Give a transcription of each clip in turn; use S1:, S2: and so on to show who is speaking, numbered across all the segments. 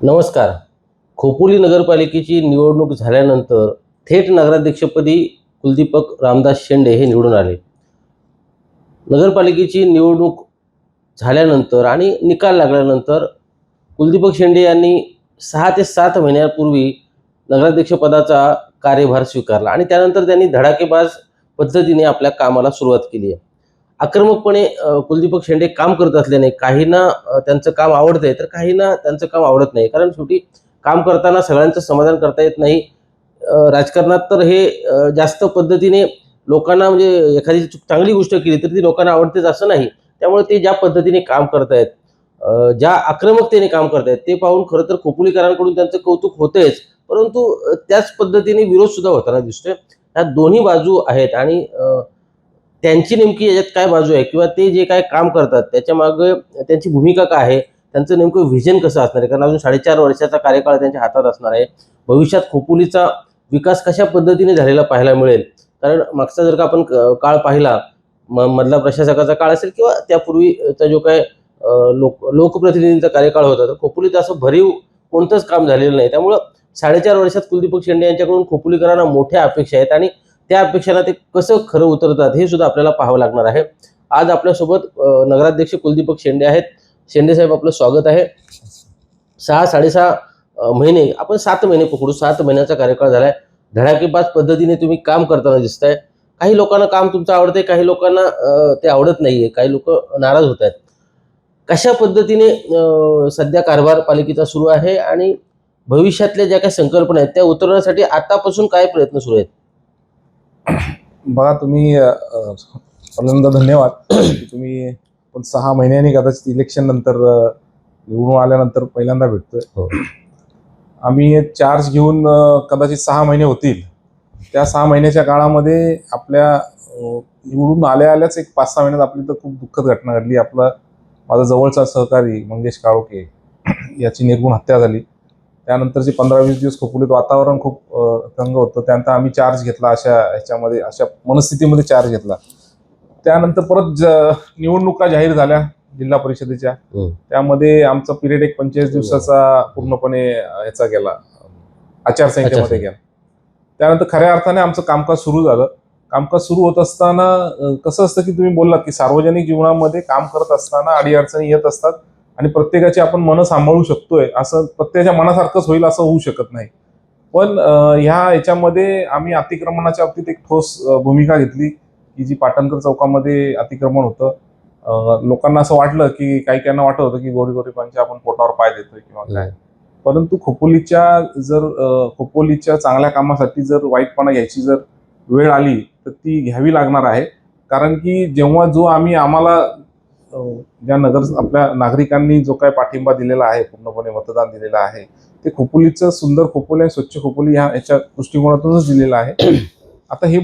S1: नमस्कार. खोपोली नगरपालिकेची निवडणूक झाल्यानंतर थेट नगराध्यक्षपदी कुलदीपक रामदास शेंडे हे निवडून आले. नगरपालिकेची निवडणूक झाल्यानंतर आणि निकाल लागल्यानंतर कुलदीपक शेंडे यांनी 6 ते 7 महिन्यापूर्वी नगराध्यक्षपदाचा कार्यभार स्वीकारला आणि त्यानंतर त्यांनी धडाकेबाज पद्धतीने आपल्या कामाला सुरुवात केली आहे. आक्रमकपणे कुलदीपक शेंडे काम करत असल्याने काहींना त्यांचं काम आवडतंय, तर काहींना त्यांचं काम आवडत नाही. कारण शेवटी काम करताना सगळ्यांचं समाधान करता येत नाही. राजकारणात तर हे जास्त पद्धतीने लोकांना म्हणजे एखादी चांगली गोष्ट केली तर ती लोकांना आवडतेच असं नाही. त्यामुळे ते ज्या पद्धतीने काम करतायत, ज्या आक्रमकतेने काम करतायत ते पाहून खरं तर खोपोलीकरांकडून त्यांचं कौतुक होतंयच. परंतु त्याच पद्धतीने विरोध सुद्धा होताना दिसतोय. ह्या दोन्ही बाजू आहेत आणि त्यांची नेमकी याच्यात काय बाजू आहे किंवा ते जे काय काम करतात त्याच्यामागे त्यांची भूमिका काय आहे, त्यांचं नेमकं व्हिजन कसं असणार आहे, कारण अजून 4.5 वर्षाचा कार्यकाळ त्यांच्या हातात असणार आहे. भविष्यात खोपोलीचा विकास कशा पद्धतीने झालेला पाहायला मिळेल, कारण मागचा जर का आपण काळ पाहिला, मधला प्रशासकाचा काळ असेल किंवा त्यापूर्वीचा जो काय लोकप्रतिनिधींचा कार्यकाळ होता, तर खोपोलीत असं भरीव कोणतंच काम झालेलं नाही. त्यामुळं 4.5 वर्षात कुलदीपक शेंडे यांच्याकडून खोपोलीकरांना मोठ्या अपेक्षा आहेत आणि त्या अपेक्षांना ते कसं खरं उतरतात हे सुद्धा आपल्याला पाहावं लागणार आहे. आज आपल्यासोबत नगराध्यक्ष कुलदीपक शेंडे आहेत. शेंडे साहेब, आपलं स्वागत आहे. 6-6.5 महिने, आपण 7 महिने पकडू, 7 महिन्याचा कार्यकाळ झालाय. धडाकेबाज पद्धतीने तुम्ही काम करताना दिसताय. काही लोकांना काम तुमचं आवडतंय, काही लोकांना ते आवडत नाहीये, काही लोक नाराज होत आहेत. कशा पद्धतीने सध्या कारभार पालिकेचा सुरू आहे आणि भविष्यातल्या ज्या काही संकल्पना आहेत त्या उतरवण्यासाठी आतापासून काय प्रयत्न सुरू आहेत?
S2: बघा तुम्ही पहिल्यांदा धन्यवाद की तुम्ही पण 6 महिन्यांनी कदाचित इलेक्शन नंतर निवडून आल्यानंतर पहिल्यांदा भेटतोय.
S1: हो.
S2: आम्ही चार्ज घेऊन कदाचित 6 महिने होतील. त्या 6 महिन्याच्या काळामध्ये आपल्या निवडून आल्याच एक 5-6 महिन्यात आपली तर खूप दुःखद घटना घडली. माझा जवळचा सहकारी मंगेश काळोखे याची निर्घृण हत्या झाली. त्यानंतरचे 15-20 दिवस खोपोलीत वातावरण खूप तंग होतं. त्यानंतर आम्ही चार्ज घेतला, अशा मनस्थितीमध्ये चार्ज घेतला. त्यानंतर परत निवडणुका जाहीर झाल्या जिल्हा परिषदेच्या. त्यामध्ये आमचा पिरियड एक 45 दिवसाचा पूर्णपणे याचा गेला, आचारसंहितेमध्ये गेला. त्यानंतर खऱ्या अर्थाने आमचं कामकाज सुरू झालं. कामकाज सुरू होत असताना कसं असतं की तुम्ही बोललात की सार्वजनिक जीवनामध्ये काम करत असताना अडीअडचणी येत असतात आणि प्रत्येकाची आपण मनं सांभाळू शकतोय, असं प्रत्येकाच्या मनासारखंच होईल असं होऊ शकत नाही. पण याच्यामध्ये आम्ही अतिक्रमणाच्या बाबतीत एक ठोस भूमिका घेतली की जी पाटणकर चौकामध्ये अतिक्रमण होतं. लोकांना असं वाटलं की काहींना वाटत होतं की गोरीगरिबांच्या आपण पोटावर पाय देतोय किंवा काय. परंतु खोपोलीच्या चांगल्या कामासाठी जर वाईटपणा घ्यायची जर वेळ आली तर ती घ्यावी लागणार आहे. कारण की जेव्हा आम्हाला ज्या आपल्या नागरिकांनी जो काही पाठिंबा दिलेला आहे, पूर्णपणे मतदान दिलेलं आहे, ते खोपोलीचं सुंदर खोपोली आणि स्वच्छ खोपोली याच्या दृष्टिकोनातूनच दिलेलं आहे. आता हे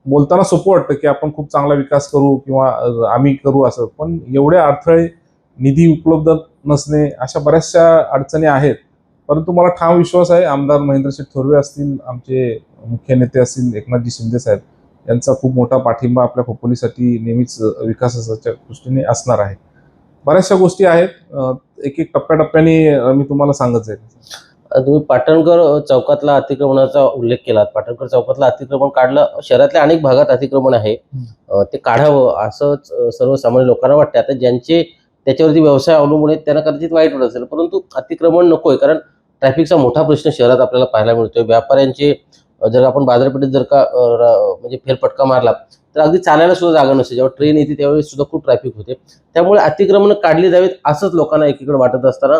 S2: बोलताना सोपं वाटतं की आपण खूप चांगला विकास करू किंवा आम्ही करू असं, पण एवढे अडथळे, निधी उपलब्ध नसणे, अशा बऱ्याचशा अडचणी आहेत. परंतु मला ठाम विश्वास आहे, आमदार महेंद्रसिंह थोरवे असतील, आमचे मुख्य नेते असतील एकनाथजी शिंदे साहेब, यांचा खूप मोठा पाठिंबा आपल्या खोपोलीसाठी नेहमीच विकासाच्या दृष्टीने असणार आहे. बऱ्याचशा गोष्टी आहेत, एक एक टप्प्याटप्प्याने मी तुम्हाला सांगत जाईल.
S1: तुम्ही पाटणकर चौकातला अतिक्रमणाचा उल्लेख केला. पाटणकर चौकातलं अतिक्रमण काढलं, शहरातल्या अनेक भागात अतिक्रमण आहे, ते काढावं असंच सर्वसामान्य लोकांना वाटतं. आता ज्यांचे त्याच्यावरती व्यवसाय अवलंबून आहेत त्यांना कदाचित वाईट वाटत असेल, परंतु अतिक्रमण नकोय, कारण ट्रॅफिकचा मोठा प्रश्न शहरात आपल्याला पाहायला मिळतोय. व्यापाऱ्यांचे जर आपण बाजारपेठेत जर का म्हणजे फेरफटका मारला तर अगदी चालायला सुद्धा जागा नसते. जेव्हा ट्रेन येते त्यावेळेस सुद्धा खूप ट्रॅफिक होते. त्यामुळे अतिक्रमण काढली जावीत असंच लोकांना एकीकडे वाटत असताना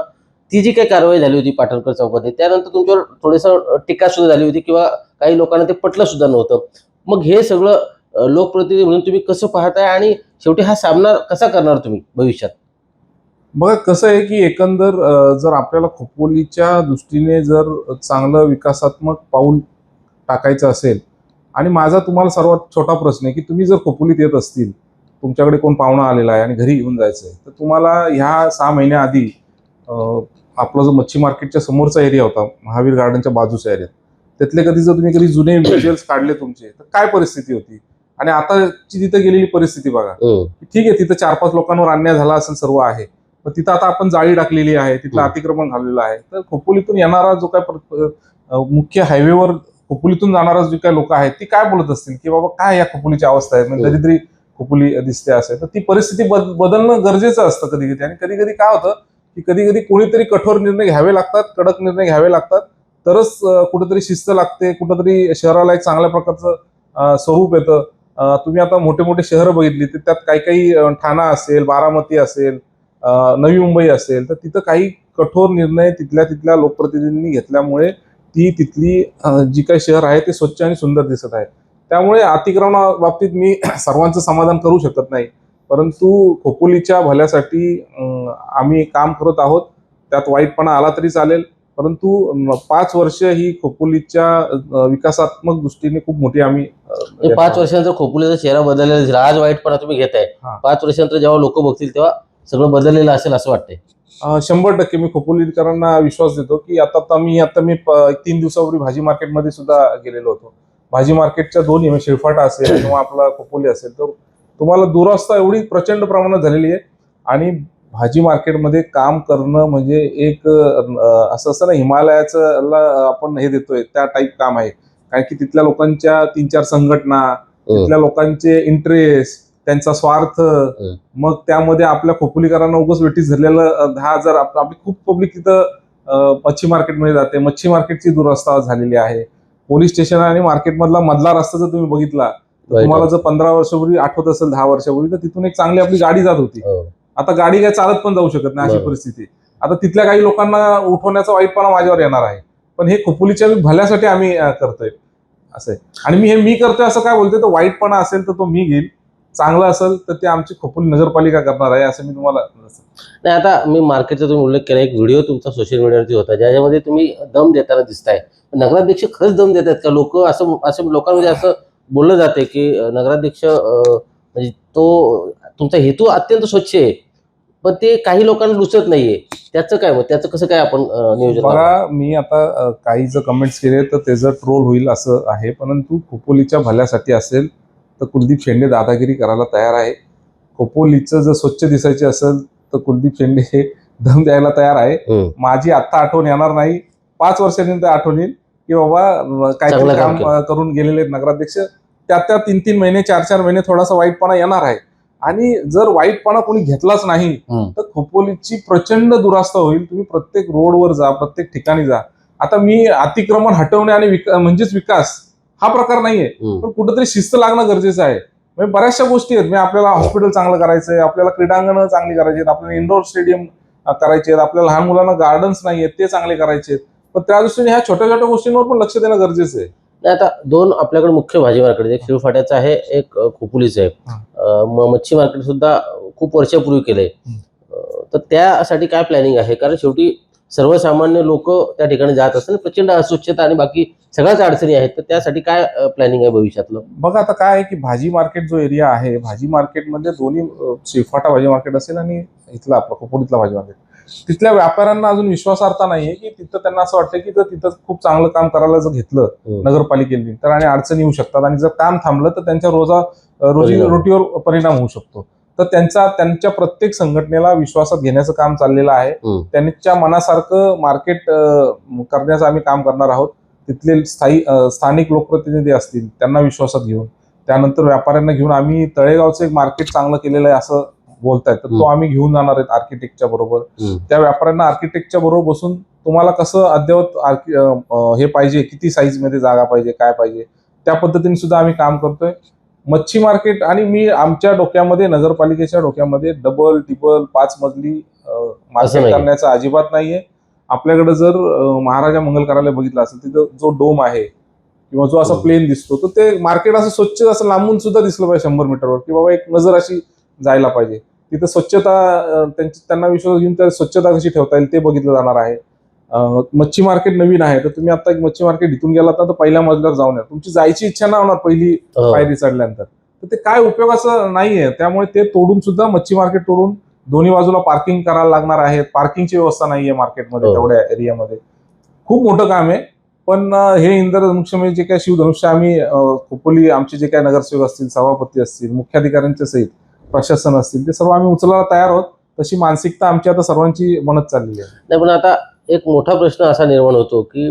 S1: ती जी काही कारवाई झाली होती पाटणकर चौकात, त्यानंतर तुमच्यावर थोडंसं टीका सुद्धा झाली होती किंवा काही लोकांना ते पटलं सुद्धा नव्हतं. मग हे सगळं लोकप्रतिनिधी म्हणून तुम्ही कसं पाहताय आणि शेवटी हा सामना कसा करणार तुम्ही भविष्यात?
S2: बघा कसं आहे की एकंदर जर आपल्याला खोपोलीच्या दृष्टीने जर चांगलं विकासात्मक पाऊल टाकायचं असेल, आणि माझा तुम्हाला सर्वात छोटा प्रश्न आहे की तुम्ही जर खोपोलीत येत असतील, तुमच्याकडे कोण पाहुणा आलेला आहे आणि घरी घेऊन जायचं आहे, तर तुम्हाला ह्या 6 महिन्याआधी आपला जो मच्छी मार्केटच्या समोरचा एरिया होता, महावीर गार्डनच्या बाजूचा एरिया, त्यातले कधी जुने व्हिज्युअल्स काढले तुमचे, तर काय परिस्थिती होती आणि आताची तिथे गेलेली परिस्थिती बघा. ठीक आहे, तिथं 4-5 लोकांवर अन्याय झाला असेल, सर्व आहे, पण तिथं आता आपण जाळी टाकलेली आहे, तिथलं अतिक्रमण झालेलं आहे. तर खोपोलीतून येणारा जो काय मुख्य हायवेवर खोपोलीतून जाणारा जे काही लोक आहेत ती काय बोलत असतील की बाबा काय या खोपोलीची अवस्था आहे, म्हणजे दरिद्री खोपोली दिसते असेल, तर ती परिस्थिती बदलणं गरजेचं असतं कधी कधी. आणि कधी कधी काय होतं की कधी कधी कोणीतरी कठोर निर्णय घ्यावे लागतात, कडक निर्णय घ्यावे लागतात, तरच कुठेतरी शिस्त लागते, कुठेतरी शहराला एक चांगल्या प्रकारचं स्वरूप येतं. तुम्ही आता मोठे मोठे शहरं बघितली तर त्यात काही काही ठाणा असेल, बारामती असेल, नवी मुंबई असेल, तर तिथं काही कठोर निर्णय तिथल्या लोकप्रतिनिधींनी घेतल्यामुळे ती तिथली जी काही शहर आहे ते स्वच्छ आणि सुंदर दिसत आहे. त्यामुळे अतिक्रमणा बाबतीत मी सर्वांचं समाधान करू शकत नाही, परंतु खोपोलीच्या भल्यासाठी आम्ही काम करत आहोत. त्यात वाईटपणा आला तरी चालेल, परंतु 5 वर्ष ही खोपोलीच्या विकासात्मक दृष्टीने खूप मोठी आम्ही
S1: 5 वर्षानंतर खोपोलीचा चेहरा बदललेला दिसला. आज वाईटपणा तुम्ही घेताय,
S2: हा.
S1: 5 वर्षानंतर जेव्हा लोक बघतील तेव्हा सगळं बदललेलं असेल असं वाटतंय.
S2: 100% मी खोपोलीकरांना विश्वास देतो की आता मी 3 दिवसापूर्वी भाजी मार्केटमध्ये सुद्धा गेलेलो होतो. भाजी मार्केटच्या दोन्ही शिळफाटा असेल किंवा आपला खोपोली असेल, तर तुम्हाला दुरावस्था एवढी प्रचंड प्रमाणात झालेली आहे. आणि भाजी मार्केटमध्ये काम करणं म्हणजे एक असं असतं ना, हिमालयाचं आपण हे देतोय त्या टाईप काम आहे. कारण की तिथल्या लोकांच्या 3-4 संघटना, तिथल्या लोकांचे इंटरेस्ट, त्यांचा स्वार्थ, मग त्यामध्ये आपल्या खोपोलीकरांना उगाच वेटीस धरलेलं 10,000 आपली खूप पब्लिक तिथं मच्छी मार्केटमध्ये जाते. मच्छी मार्केटची दुरवस्था झालेली आहे. पोलीस स्टेशन आणि मार्केटमधला मधला रस्ता जर तुम्ही बघितला तर तुम्हाला जर 15 वर्षापूर्वी आठवत असेल, 10 वर्षापूर्वी, तर तिथून एक चांगली आपली गाडी जात होती. आता गाडी काय चालत पण जाऊ शकत नाही अशी परिस्थिती. आता तिथल्या काही लोकांना उठवण्याचा वाईटपणा माझ्यावर येणार आहे, पण हे खोपोलीच्या भल्यासाठी आम्ही करतोय असं आहे. आणि मी करतोय असं काय बोलतोय, तर वाईटपणा असेल तर तो मी घेईल, चांगलं असेल तर ते आमची खोपोली नगरपालिका करणार आहे असं मी तुम्हाला.
S1: नाही, आता मी मार्केटचा तुम्ही उल्लेख केला, एक व्हिडिओ तुमचा सोशल मीडियावरती होता ज्याच्यामध्ये तुम्ही दम देताना दिसताय. नगराध्यक्ष खरंच दम देतात का? लोक असं लोकांमध्ये असं बोललं जाते की नगराध्यक्ष म्हणजे तो तुमचा हेतू अत्यंत स्वच्छ आहे, पण ते काही लोकांना रुचत नाहीये. त्याचं काय, मग त्याचं कसं काय आपण नियोजन लावलं?
S2: बघा, मी आता काही जर कमेंट्स केले तर त्याचं ट्रोल होईल असं आहे, परंतु खोपोलीच्या भल्यासाठी असेल तर कुलदीप शेंडे दादागिरी करायला तयार आहे. खोपोलीचं जर स्वच्छ दिसायचे असेल तर कुलदीप शेंडे हे दम द्यायला तयार आहे. माझी आत्ता आठवण येणार नाही, 5 वर्षांनी आठवण येईल की बाबा काहीतरी काम करून गेलेले नगराध्यक्ष. त्या 3-3 महिने, 4-4 महिने थोडासा वाईटपणा येणार आहे. आणि जर वाईटपणा कोणी घेतलाच नाही तर खोपोलीची प्रचंड दुरावस्था होईल. तुम्ही प्रत्येक रोडवर जा, प्रत्येक ठिकाणी जा. आता मी अतिक्रमण हटवणे आणि म्हणजेच विकास हा प्रकार नाहीये, पण कुठेतरी शिस्त लागणं गरजेचं आहे. म्हणजे बऱ्याचशा गोष्टी आहेत. आपल्याला हॉस्पिटल चांगलं करायचंय, आपल्याला क्रीडांगणं चांगली करायची आहेत, आपल्याला इंडोर स्टेडियम करायचे आहेत, आपल्याला लहान मुलांना गार्डन्स नाही आहेत ते चांगले करायचे आहेत. पण त्या दृष्टीने ह्या छोट्या छोट्या गोष्टींवर पण लक्ष देणं गरजेचं आहे.
S1: नाही, आता दोन आपल्याकडे मुख्य भाजी मार्केट, एक शिळफाट्याचं आहे, एक खोपोलीचं आहे. मच्छी मार्केट सुद्धा खूप वर्षापूर्वी केलंय. तर त्यासाठी काय प्लॅनिंग आहे? कारण शेवटी सर्वसामान्य लोक त्या ठिकाणी जात असतात, प्रचंड अस्वच्छता आणि बाकी सगळ्याच अडचणी आहेत. तर त्यासाठी काय प्लॅनिंग आहे भविष्यातलं?
S2: बघा, आता काय आहे की भाजी मार्केट जो एरिया आहे, भाजी मार्केटमध्ये दोन्ही श्रीफाटा भाजी मार्केट असेल आणि इथला आपला खोपोलीतला भाजी मार्केट, तिथल्या व्यापाऱ्यांना अजून विश्वासार्हता नाहीये की तिथं त्यांना असं वाटतं की तिथं खूप चांगलं काम करायला जर घेतलं नगरपालिकेने तर आणि अडचणी येऊ शकतात, आणि जर काम थांबलं तर त्यांच्या रोजीरोटीवर परिणाम होऊ शकतो. तर त्यांच्या प्रत्येक संघटनेला विश्वासात घेण्याचं काम चाललेलं आहे. त्यांच्या मनासारखं मार्केट करण्याचं आम्ही काम करणार आहोत. तिथले स्थानिक लोकप्रतिनिधी असतील त्यांना विश्वासात घेऊन, त्यानंतर व्यापाऱ्यांना घेऊन आम्ही तळेगावचं एक मार्केट चांगलं केलेलं आहे असं बोलतायत, तर तो आम्ही घेऊन जाणार आहेत आर्किटेक्टच्या बरोबर. त्या व्यापाऱ्यांना आर्किटेक्टच्या बरोबर बसून तुम्हाला कसं अद्ययावत हे पाहिजे, किती साईज मध्ये जागा पाहिजे, काय पाहिजे, त्या पद्धतीने सुद्धा आम्ही काम करतोय. मच्छी मार्केट आणि मी आमच्या डोक्यामध्ये, नगरपालिकेच्या डोक्यामध्ये डबल टिबल 5 मजली मार्केट करण्याचं अजिबात नाहीये. आपल्याकडे जर महाराजा मंगल कार्यालय बघितलं असेल, तिथं जो डोम आहे किंवा जो असा प्लेन दिसतो, तर ते मार्केट असं स्वच्छ असं लांबून सुद्धा दिसलं पाहिजे 100 मीटरवर, की बाबा एक नजर अशी जायला पाहिजे. तिथं स्वच्छता, त्यांना विश्वास घेऊन त्या स्वच्छता कशी ठेवता येईल ते बघितलं जाणार आहे. मच्छी मार्केट नवीन आहे, तर तुम्ही आता एक मच्छी मार्केट इथून गेलात तर पहिल्या मजल्यावर जाऊन या, तुमची जायची इच्छा नाही होणार पहिली पायरी चढल्यानंतर. तर ते काय उपयोगाचं नाहीये. त्यामुळे ते तोडून सुद्धा, मच्छी मार्केट तोडून दोन्ही बाजूला पार्किंग करायला लागणार आहे. पार्किंगची व्यवस्था नाहीये मार्केटमध्ये, तेवढ्या एरियामध्ये. खूप मोठं काम आहे. पण हे इंद्रधनुष्य म्हणजे जे काही शिवधनुष्य आम्ही खोपोली, आमचे जे काही नगरसेवक असतील, सभापती असतील, मुख्याधिकाऱ्यांच्या सहित प्रशासन असतील, ते सर्व आम्ही उचलायला तयार आहोत. तशी मानसिकता आमची आता सर्वांची बनत चाललेली आहे.
S1: नाही, पण आता एक मोठा प्रश्न असा निर्माण होतो की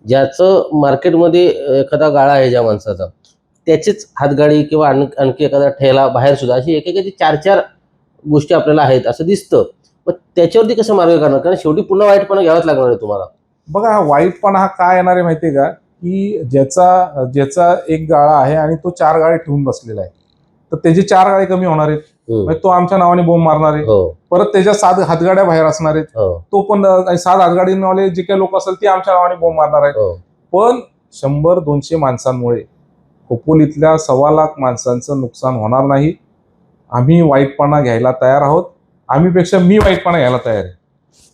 S1: ज्याचं मार्केटमध्ये एखादा गाळा आहे ज्या माणसाचा, त्याचीच हातगाडी किंवा आणखी एखादा ठेला बाहेर सुद्धा अशी एकेकाची 4-4 गोष्टी आपल्याला आहेत असं दिसतं. मग त्याच्यावरती कसं मार्ग काढणार? कारण शेवटी पुन्हा वाईटपणा घ्यावाच लागणार आहे तुम्हाला.
S2: बघा, हा वाईटपणा हा काय येणार आहे माहितीये का, की ज्याचा एक गाळा आहे आणि तो 4 गाळे ठेवून बसलेला आहे, तर त्याचे 4 गाळे कमी होणार आहेत. म्हणजे तो आमच्या नावाने बोंब मारणार आहे.
S1: हो,
S2: परत त्याच्या 7 हातगाड्या बाहेर असणार आहेत.
S1: हो,
S2: तो पण 7 हातगाडीवाले जे काही लोक असतील ते आमच्या नावाने बोंब मारणार आहेत.
S1: हो.
S2: पण 100-200 माणसांमुळे खोपोलीतल्या 1.25 लाख माणसांचं नुकसान होणार नाही. आम्ही वाईटपणा घ्यायला तयार आहोत. मी वाईटपणा घ्यायला तयार आहे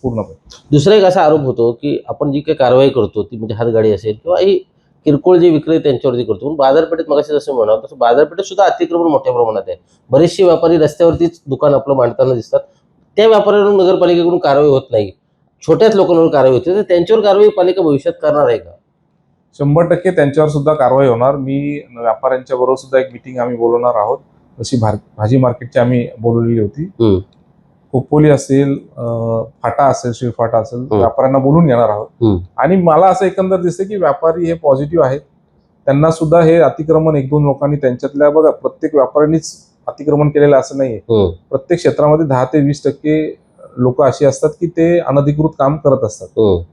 S2: पूर्णपणे.
S1: दुसरा एक असा आरोप होतो की आपण जी काही कारवाई करतो ती म्हणजे हातगाडी असेल किंवा ही किरकोळ जे विक्री त्यांच्यावरती करतो, पण बाजारपेठेत मगाशी जसं म्हणावं तसं बाजारपेठेत सुद्धा अतिक्रमण मोठ्या प्रमाणात आहे. बरेचसे व्यापारी रस्त्यावरतीच दुकान आपलं मांडताना दिसतात. त्या व्यापाऱ्यांवर नगरपालिकेकडून कारवाई होत नाही, छोट्याच लोकांवर कारवाई होते. तर त्यांच्यावर कारवाई पालिका भविष्यात करणार आहे का?
S2: 100% त्यांच्यावर सुद्धा कारवाई होणार. मी व्यापाऱ्यांच्या बरोबर सुद्धा एक मिटिंग आम्ही बोलवणार आहोत. जशी भाजी मार्केटची आम्ही बोलवलेली होती. खोपोली असेल, फाटा असेल, शिळफाटा असेल, व्यापाऱ्यांना बोलून घेणार आहोत. आणि मला असं एकंदर दिसतं की व्यापारी हे पॉझिटिव्ह आहेत. त्यांना सुद्धा हे अतिक्रमण 1-2 लोकांनी त्यांच्यातल्या, बघा, प्रत्येक व्यापाऱ्यांनीच अतिक्रमण केलेलं असं नाहीये. प्रत्येक क्षेत्रामध्ये 10 ते 20% लोक अशी असतात की ते अनधिकृत काम करत असतात.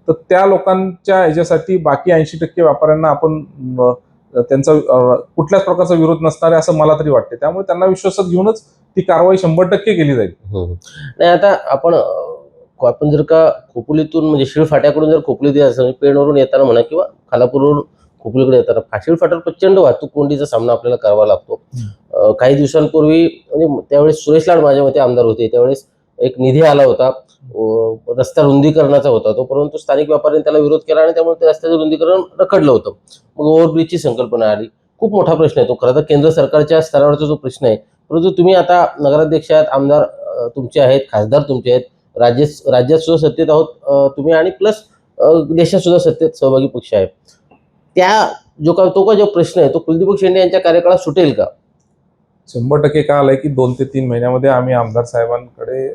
S2: तर त्या लोकांच्या ह्याच्यासाठी बाकी 80% व्यापाऱ्यांना आपण त्यांचा कुठल्याच प्रकारचा विरोध नसणार आहे असं मला तरी वाटते. त्यामुळे त्यांना विश्वासात घेऊनच ती कारवाई 100% केली जाईल.
S1: नाही, आता आपण जर का खोपोलीतून म्हणजे शिळफाट्याकडून जर खोपोलीत यायचं, पेणवरून येताना म्हणा किंवा खालापूरवरून खोपोलीकडे येताना शिळफाट्यावर प्रचंड वाहतूक कोंडीचा सामना आपल्याला करावा लागतो. काही दिवसांपूर्वी म्हणजे त्यावेळेस सुरेश लाड माझ्या मते आमदार होते, त्यावेळेस एक निधी आला होता, रस्ता रुंदीकरणाचा होता तो, परंतु स्थानिक व्यापाऱ्यांनी त्याला विरोध केला आणि त्यामुळे ते रस्त्याचं रुंदीकरण रखडलं होतं. मग ओव्हरब्रिजची संकल्पना आली. खूप मोठा प्रश्न आहे तो, खरं तर केंद्र सरकारच्या स्तरावरचा जो प्रश्न आहे. परंतु तुम्ही आता नगराध्यक्ष आहेत, आमदार तुमचे आहेत, खासदार तुमचे आहेत, राज्यात सुद्धा सत्तेत आहोत तुम्ही, आणि प्लस देशात सुद्धा सत्तेत सहभागी पक्ष आहे. तो जो प्रश्न आहे तो कुलदीपक शेंडे यांच्या कार्यकाळात सुटेल का?
S2: 100% काय आलंय की 2 ते 3 महिन्यामध्ये आम्ही आमदार साहेबांकडे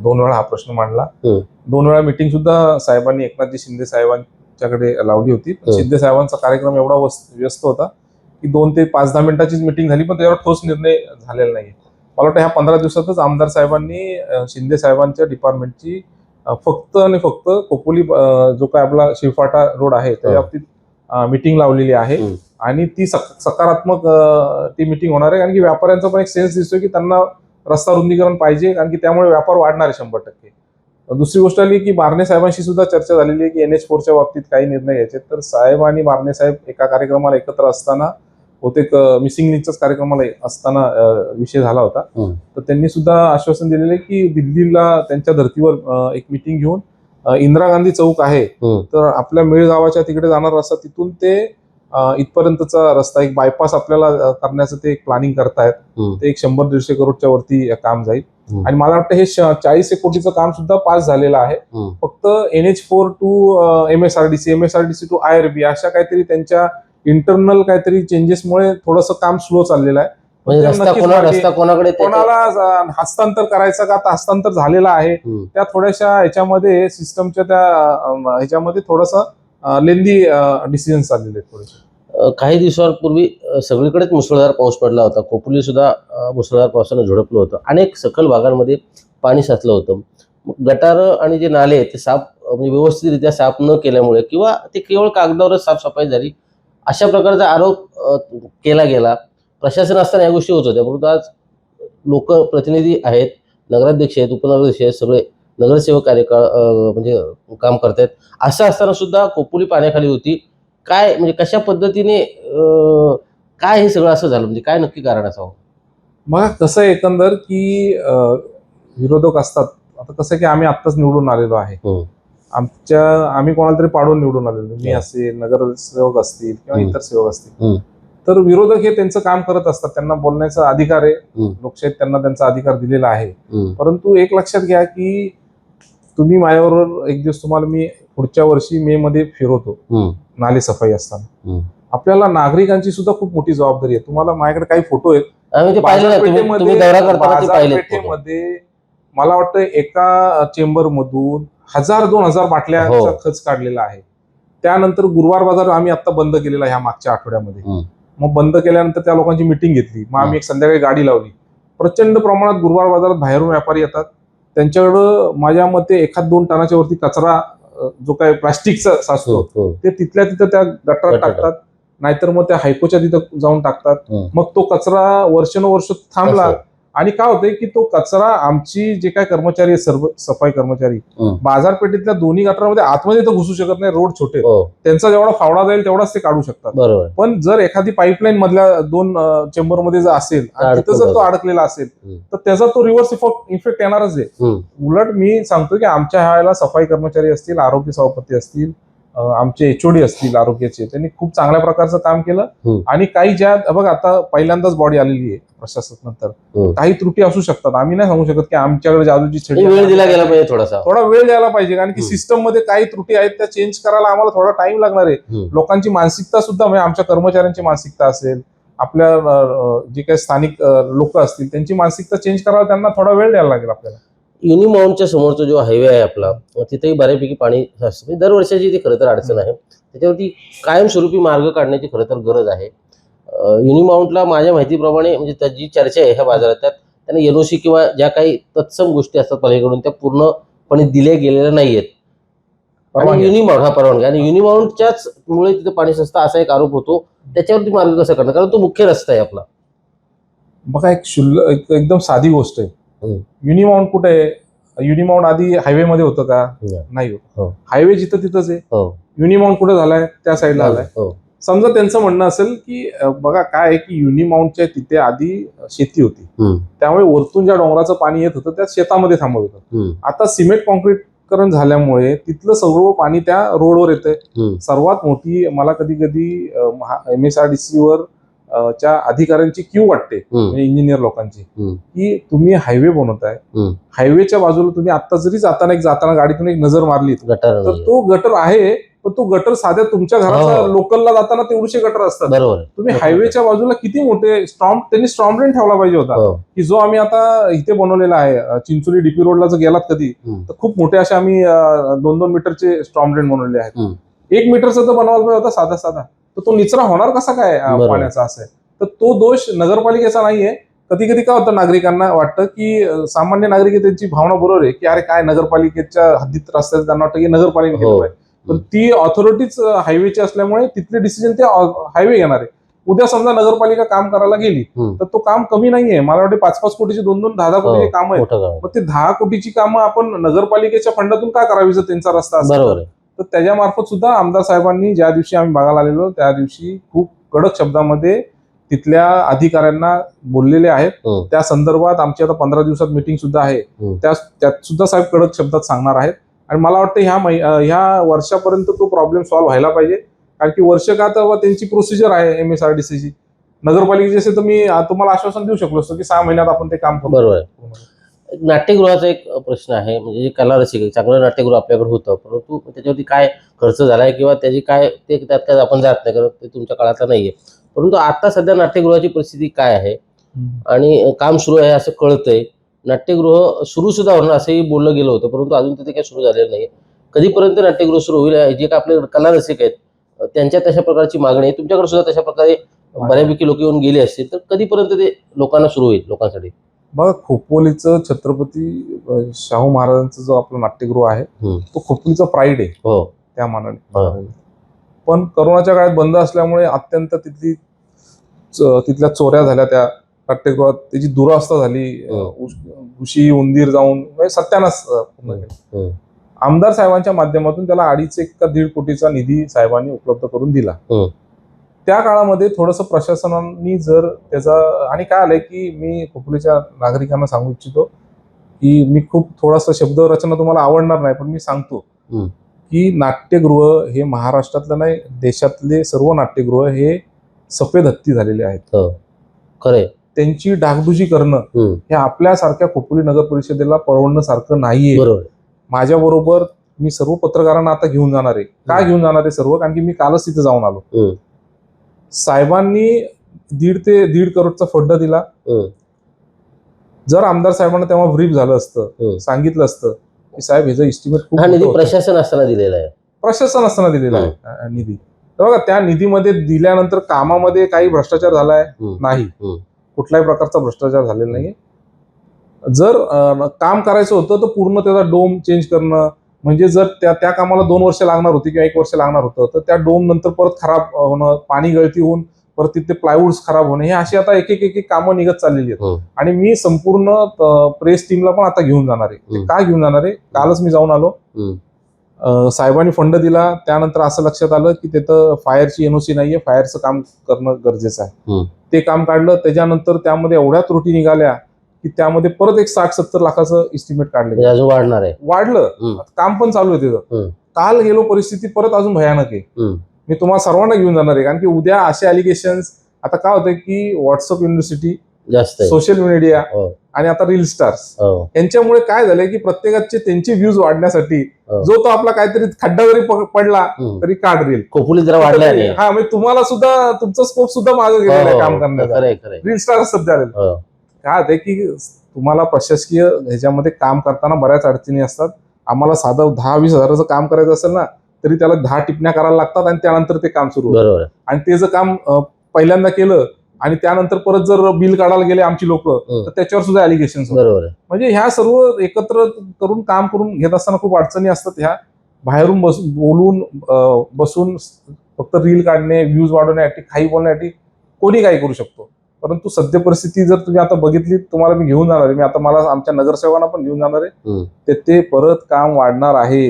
S2: 2 वेळा हा प्रश्न मांडला. 2 वेळा मिटिंग सुद्धा साहेबांनी एकनाथजी शिंदे साहेबांच्याकडे लावली होती. शिंदे साहेबांचा कार्यक्रम एवढा व्यस्त होता की 2 ते 5-10 मिनिटाचीच मिटिंग झाली, पण त्यावर ठोस निर्णय झालेला नाही. मला वाटतं ह्या 15 दिवसातच आमदार साहेबांनी शिंदे साहेबांच्या डिपार्टमेंटची फक्त आणि फक्त खोपोली जो काय आपला शिळफाटा रोड आहे त्या बाबतीत मिटिंग लावलेली आहे. आणि ती सकारात्मक ती मिटिंग होणार आहे. कारण की व्यापाऱ्यांचा पण एक सेन्स दिसतोय की त्यांना रस्ता रुंदीकरण पाहिजे, कारण की त्यामुळे व्यापार वाढणार आहे 100%. दुसरी गोष्ट आली की बारणे साहेबांशी सुद्धा चर्चा झालेली आहे की NH4च्या बाबतीत काही निर्णय घ्यायचे. तर साहेब आणि बारणे साहेब एका कार्यक्रमाला एकत्र असताना, बहुतेक मिसिंग लिंकच्याच कार्यक्रमाला असताना विषय झाला होता. तर त्यांनी सुद्धा आश्वासन दिलेले की दिल्लीला त्यांच्या धर्तीवर एक मिटिंग घेऊन इंदिरा गांधी चौक आहे तर आपल्या मेळ गावाच्या तिकडे जाणार रस्ता, तिथून ते इथपर्यंतचा रस्ता एक बायपास आपल्याला करण्याचं ते एक प्लॅनिंग करतायत. ते एक 100-150 करोडच्या वरती काम जाईल. आणि मला वाटतं हे 40 कोटीचं काम सुद्धा पास झालेलं आहे. फक्त NH4 to MSRDC to IRB अशा काहीतरी त्यांच्या इंटरनल काहीतरी चेंजेसमुळे थोडंसं काम स्लो चाललेलं आहे. कोणाला हस्तांतर करायचं का, आता हस्तांतर झालेलं आहे. त्या थोड्याशा ह्याच्यामध्ये सिस्टमच्या त्या ह्याच्यामध्ये थोडंसं लेंदी डिसिजन चाललेले आहेत थोडेसे.
S1: काही दिवसांपूर्वी सगळीकडेच मुसळधार पाऊस पडला होता. खोपोली सुद्धा मुसळधार पावसानं झोडपलं होतं. अनेक सखल भागांमध्ये पाणी साचलं होतं. गटार आणि जे नाले आहेत ते साफ म्हणजे व्यवस्थितरित्या साफ न केल्यामुळे किंवा ते केवळ कागदावरच साफसफाई झाली अशा प्रकारचा आरोप केला गेला. प्रशासन असताना या गोष्टी होत होत्या, परंतु आज लोकप्रतिनिधी आहेत, नगराध्यक्ष आहेत, उपनगराध्यक्ष आहेत, सगळे नगरसेवक म्हणजे काम करतायत. असं असताना सुद्धा खोपोली पाण्याखाली होती. काय म्हणजे कशा पद्धतीने काय हे सगळं असं झालं, म्हणजे काय नक्की कारण असावं?
S2: मग कसं आहे एकंदर की विरोधक असतात. आता कसं की आम्ही आत्ताच निवडून आलेलो आहे. आम्ही कोणाला तरी पाडून निवडून आलेलो, मी असेल, नगरसेवक असतील किंवा इतर सेवक असतील. तर विरोधक हे त्यांचं काम करत असतात, त्यांना बोलण्याचा अधिकार आहे. लोकशाहीत त्यांना त्यांचा अधिकार दिलेला आहे. परंतु एक लक्षात घ्या की तुम्ही माझ्याबरोबर एक दिवस तुम्हाला मी पुढच्या वर्षी मे मध्ये फिरवतो नाले सफाई असताना. आपल्याला नागरिकांची सुद्धा खूप मोठी जबाबदारी आहे. तुम्हाला माझ्याकडे काही फोटो आहेत.
S1: बाजारपेठेमध्ये
S2: मला वाटतं एका चेंबर मधून 1000-2000 बाटल्याचा
S1: हो.
S2: खच काढलेला आहे. त्यानंतर गुरुवार बाजार आम्ही आता बंद केलेला ह्या मागच्या आठवड्यामध्ये.
S1: हं.
S2: मग बंद केल्यानंतर त्या लोकांची मिटिंग घेतली. मग आम्ही एक संध्याकाळी गाडी लावली. प्रचंड प्रमाणात गुरुवार बाजारात बाहेरून व्यापारी येतात. त्यांच्याकडं माझ्या मते 1-2 टनाच्या वरती कचरा जो काही प्लास्टिकचा साचतो ते तिथल्या तिथं त्या गटारात
S1: गटारात.
S2: टाकतात, नाहीतर मग त्या हायकोच्या तिथं जाऊन टाकतात.
S1: हं.
S2: मग तो कचरा वर्षानुवर्ष थांबला
S1: असं.
S2: आणि काय होतंय की तो कचरा आमची जे काय कर्मचारी आहेत, सर्व सफाई कर्मचारी
S1: हं.
S2: बाजारपेठेतल्या दोन्ही गटारामध्ये आतमध्ये तर घुसू शकत नाही, रोड छोटे आहेत.
S1: हो,
S2: त्यांचा जेवढा फावडा जाईल तेवढाच ते काढू शकतात.
S1: बरोबर.
S2: पण जर एखादी पाईपलाईन मधल्या 2 चेंबरमध्ये जर असेल आणि तिथं जर तो अडकलेला असेल तर त्याचा तो रिव्हर्स इफेक्ट येणारच आहे. उलट मी सांगतो की आमच्या ह्या वेळेला सफाई कर्मचारी असतील, आरोग्य सभापती असतील, आमचे HOD असतील आरोग्याचे, त्यांनी खूप चांगल्या प्रकारचं काम केलं. आणि काही ज्या बघा आता पहिल्यांदाच बॉडी आलेली आहे प्रशासक नंतर, काही त्रुटी असू शकतात. आम्ही नाही सांगू शकत की आमच्याकडे जादूची छडी
S1: वेळ दिला गेला पाहिजे थोडासा.
S2: थोडा वेळ द्यायला पाहिजे, कारण की सिस्टम मध्ये काही त्रुटी आहेत त्या चेंज करायला आम्हाला थोडा टाइम लागणार आहे. लोकांची मानसिकता सुद्धा, म्हणजे आमच्या कर्मचाऱ्यांची मानसिकता असेल, आपल्या जे काही स्थानिक लोक असतील त्यांची मानसिकता चेंज करायला त्यांना थोडा वेळ द्यायला लागेल आपल्याला.
S1: युनिमाउंटच्या समोरचा जो हायवे आहे आपला, तिथेही बऱ्यापैकी पाणी साचतं. म्हणजे दरवर्षाची ती खरं तर अडचण आहे. त्याच्यावरती कायमस्वरूपी मार्ग काढण्याची खरं तर गरज आहे. युनिमाउंटला माझ्या माहितीप्रमाणे म्हणजे त्याची चर्चा आहे ह्या बाजारात, त्यात त्यांना NOC किंवा ज्या काही तत्सम गोष्टी असतात पालिकेकडून त्या पूर्णपणे दिल्या गेलेल्या नाहीयेत. आणि युनिमाउंट हा परवानगी, आणि युनिमाउंटच्याच मुळे तिथे पाणी सस्ता असा एक आरोप होतो. त्याच्यावरती मार्ग कसा करणार, कारण तो मुख्य रस्ता आहे आपला.
S2: बघा एक एकदम साधी गोष्ट आहे. युनिमाउंट कुठे आहे? युनिमाउंट आधी हायवे मध्ये होतं का? नाही होत. हायवे जिथं तिथंच आहे. युनिमाउंट कुठे झालाय? त्या साईडला आलाय. समजा त्यांचं म्हणणं असेल की बघा काय आहे की युनिमाउंटच्या तिथे आधी शेती होती, त्यामुळे वरतून ज्या डोंगराचं पाणी येत होतं त्या शेतामध्ये थांबत होतं. आता सिमेंट कॉन्क्रीटकरण झाल्यामुळे तिथलं सर्व पाणी त्या रोडवर येतंय. सर्वात मोठी मला कधी कधी MSRDC वर च्या अधिकाऱ्यांची क्यू वाटते, म्हणजे इंजिनियर लोकांची, की तुम्ही हायवे बनवताय, हायवेच्या बाजूला तुम्ही आता जरी जाताना गाडीतून एक नजर मारली तर तो गटर आहे, पण तो गटर साध्या तुमच्या घराचा लोकलला जाताना तेवढेशे गटर असतात. तुम्ही हायवेच्या बाजूला किती मोठे त्यांनी स्ट्रॉंग ड्रेन ठेवला पाहिजे होता, की जो आम्ही आता इथे बनवलेला आहे चिंचोली DP रोडला जर गेलात कधी तर खूप मोठे असे आम्ही 2-2 मीटरचे स्ट्रॉंग ड्रेन बनवलेले आहेत. 1 मीटरचा तर बनवायला पाहिजे होता साधा. तर तो निचरा होणार कसा काय पाण्याचा, असं आहे. तर तो दोष नगरपालिकेचा नाहीये. कधी कधी काय होतं, नागरिकांना वाटतं की सामान्य नागरिक त्यांची भावना बरोबर आहे की अरे काय नगरपालिकेच्या हद्दीत रस्त्यात, त्यांना वाटतं की नगरपालिकेने केलं पाहिजे. पण ती ऑथॉरिटीच हायवेची असल्यामुळे तिथले डिसिजन ते हायवे घेणार आहे. उद्या समजा नगरपालिका काम करायला गेली तर तो काम कमी नाहीये. मला वाटते 5-5 कोटीची 2-2, 10-10 कोटीची कामं आहेत. मग ते 10 कोटीची कामं आपण नगरपालिकेच्या फंडातून का करावी जर त्यांचा रस्ता असेल तर त्याच्या सुद्धा आमदार साहेबांनी ज्या दिवशी आम्ही बघायला आलेलो त्या दिवशी खूप कडक शब्दामध्ये तिथल्या अधिकाऱ्यांना बोललेले आहेत. त्या संदर्भात आमची आता 15 दिवसात मीटिंग सुद्धा आहे. त्यात सुद्धा साहेब कडक शब्दात सांगणार आहेत. आणि मला वाटतं ह्या वर्षापर्यंत तो प्रॉब्लेम सॉल्व्ह व्हायला पाहिजे, कारण की वर्ष का तर त्यांची प्रोसिजर आहे MSRDCची. नगरपालिकेची असेल तर मी तुम्हाला आश्वासन देऊ शकलो असतो की 6 महिन्यात आपण ते काम करू.
S1: बरोबर. नाट्यगृहाचा एक प्रश्न आहे, म्हणजे जे कला रसिक चांगलं नाट्यगृह आपल्याकडे होतं, परंतु त्याच्यावरती काय खर्च झालाय किंवा त्याची काय ते त्यात काय आपण जात नाही, कारण ते तुमच्या काळातलं नाहीये. परंतु आता सध्या नाट्यगृहाची परिस्थिती काय आहे आणि काम सुरू आहे असं कळतंय. नाट्यगृह सुरू सुद्धा होणार असंही बोललं गेलं होतं, परंतु अजून ते काही सुरू झालेलं नाही. कधीपर्यंत नाट्यगृह सुरू होईल? जे काय आपले कला रसिक आहेत त्यांच्या तशा प्रकारची मागणी आहे, तुमच्याकडे सुद्धा तशा प्रकारे बऱ्यापैकी लोक येऊन गेले असतील, तर कधीपर्यंत ते लोकांना सुरू होईल लोकांसाठी?
S2: बघा, खोपोलीचं छत्रपती शाहू महाराजांचं जो आपलं नाट्यगृह आहे तो खोपोलीचा प्राईड आहे त्या मानाने. पण करोनाच्या काळात बंद असल्यामुळे अत्यंत तिथल्या चोऱ्या झाल्या, त्या नाट्यगृहात त्याची दुरावस्था झाली, घुशी उंदीर जाऊन सत्यानाश पूर्ण केला. आमदार साहेबांच्या माध्यमातून त्याला 2.5 का 1.5 कोटीचा निधी साहेबांनी उपलब्ध करून दिला. त्या काळामध्ये थोडंसं प्रशासनाने जर त्याचा, आणि काय आलंय की मी खोपोलीच्या नागरिकांना सांगू इच्छितो की मी खूप थोडासा शब्दरचना तुम्हाला आवडणार नाही, पण मी सांगतो की नाट्यगृह हे महाराष्ट्रातलं नाही, देशातले सर्व नाट्यगृह हे सफेद हत्ती झालेले आहेत.
S1: खरंय.
S2: त्यांची डागडुजी करणं हे आपल्यासारख्या खोपोली नगर परिषदेला परवडण्यासारखं नाहीये. माझ्या बरोबर मी सर्व पत्रकारांना आता घेऊन जाणार आहे. काय घेऊन जाणार आहे सर्व, कारण की मी कालच तिथे जाऊन आलो. साहेबांनी 1.5 ते 1.5 करोडचा फंड दिला. जर आमदार साहेबांना तेव्हा ब्रीफ झालं असतं, सांगितलं असतं की साहेब ह्याचं इस्टिमेट खूप
S1: हा
S2: मोठं
S1: निधी
S2: होतं.
S1: प्रशासन असताना दिलेला आहे.
S2: प्रशासन असताना दिलेला आहे निधी. तर बघा त्या निधीमध्ये दिल्यानंतर कामामध्ये काही भ्रष्टाचार झालाय नाही, कुठल्याही प्रकारचा भ्रष्टाचार झालेला नाही. जर काम करायचं होतं तर पूर्ण त्याचा डोम चेंज करणं, म्हणजे जर त्या कामाला 2 वर्ष लागणार होती किंवा 1 वर्ष लागणार होतं, तर त्या डोम नंतर परत खराब होणं, पाणी गळती होऊन परत तिथे प्लायवूड खराब होणे, हे अशी आता एक एक कामं निघत चाललेली आहेत. आणि मी संपूर्ण प्रेस टीमला पण आता घेऊन जाणार आहे. ते का घेऊन जाणार आहे, कालच मी जाऊन आलो. साहेबांनी फंड दिला, त्यानंतर असं लक्षात आलं की तिथं फायरची एनओसी नाहीये, फायरचं काम करणं गरजेचं आहे. ते काम काढलं, त्याच्यानंतर त्यामध्ये एवढ्या त्रुटी निघाल्या की त्यामध्ये परत एक 60-70 लाखाचं इस्टिमेट काढलं,
S1: अजून वाढणार आहे.
S2: वाढलं, काम पण चालू आहे तिथं. काल गेलो, परिस्थिती परत अजून भयानक आहे. मी तुम्हाला सर्वांना घेऊन जाणार आहे, कारण की उद्या असे अलिगेशन्स, आता काय होतं की व्हॉट्सअप युनिव्हर्सिटी,
S1: जास्त
S2: सोशल मीडिया आणि आता रील स्टार्स, यांच्यामुळे काय झालंय की प्रत्येकाचे त्यांचे व्ह्यूज वाढण्यासाठी जो तो आपला काहीतरी खड्डा जरी पडला तरी काढ रील,
S1: खोपुली जरा वाढल्या नाही.
S2: हा, म्हणजे तुम्हाला सुद्धा तुमचा स्कोप सुद्धा मागे गेलेला आहे काम करण्याचा. रील स्टार सध्या काय होतंय की तुम्हाला प्रशासकीय ह्याच्यामध्ये काम करताना बऱ्याच अडचणी असतात. आम्हाला साधं 10-20 हजाराचं काम करायचं असेल ना, तरी त्याला 10 टिप्पण्या करायला लागतात आणि त्यानंतर ते काम सुरू होतं. आणि ते जर काम पहिल्यांदा केलं आणि त्यानंतर परत जर बिल काढायला गेले आमची लोक, तर त्याच्यावर सुद्धा अलिगेशन. म्हणजे ह्या सर्व एकत्र करून काम करून घेत असताना खूप अडचणी असतात. ह्या बाहेरून बोलून बसून फक्त रील काढणे, व्ह्यूज वाढवण्यासाठी, काही बोलण्यासाठी कोणी काही करू शकतो. परंतु सद्य परिस्थिती जर तुम्ही आता बघितली, तुम्हाला मी घेऊन जाणार आहे, मी आता मला आमच्या नगरसेवकांना पण घेऊन जाणार आहे, ते परत काम वाढणार आहे.